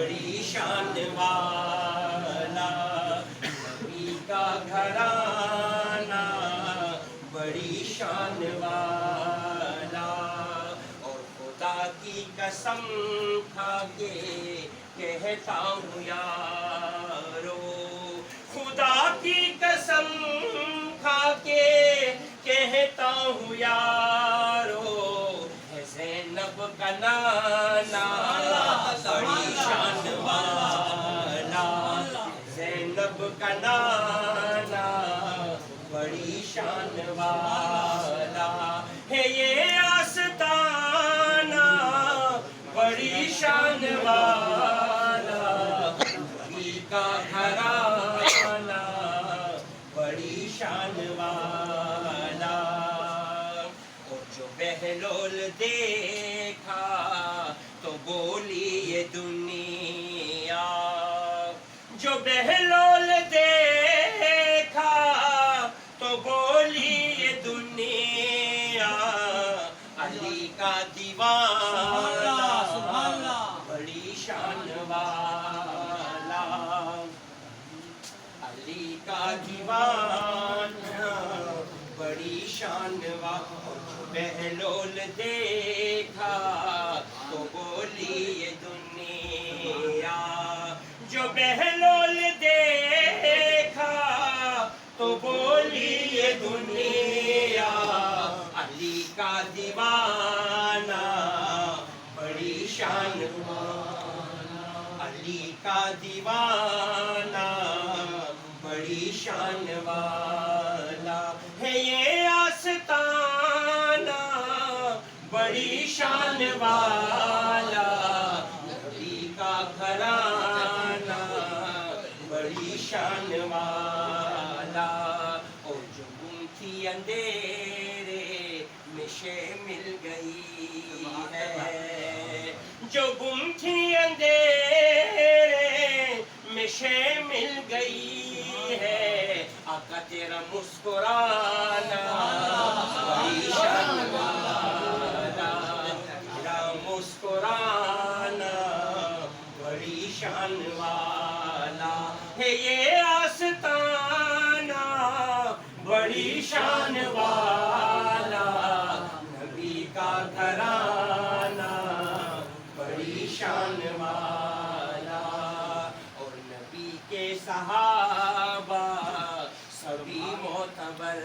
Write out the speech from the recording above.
بڑی شان والا، نبی کا گھرانہ بڑی شان والا، اور خدا کی قسم کھا کے کہتا ہوں یارو، خدا کی قسم کھا کے کہتا ہوں یارو، ہے زینب کا نانا بڑی شان والا، زینب کا نانا بڑی شان والا، ہے یہ آستانہ بڑی شان والا، نبی کا گھرانہ بڑی شان والا، اور جو بہلول دیکھا تو بولی یہ دنیا، جو بہلول دیکھا تو بولی یہ دنیا، علی کا دیوانہ بڑی شان والا، علی کا دیوانہ بڑی شان والا، اور جو بہلول دیکھا تو بولی یہ دنیا، جو بہلول دیکھا تو بولی یہ دنیا، علی کا دیوانہ بڑی شان والا، علی کا دیوانہ بڑی شان والا، ہے یہ آستانہ بڑی شان والا، نبی کا گھرانہ بڑی شان والا، اور جو گم تھی اندھیرے میں شے مل گئی ہے، جو گم تھی اندھیرے میں شے مل گئی ہے، آقا تیرا مسکرانا بڑی شان والا، تیرا مسکرانا بڑی شان والا، ہے یہ آستانہ بڑی شان والا، نبی کا گھرانہ بڑی شان والا، اور نبی کے صحابہ سبھی معتبر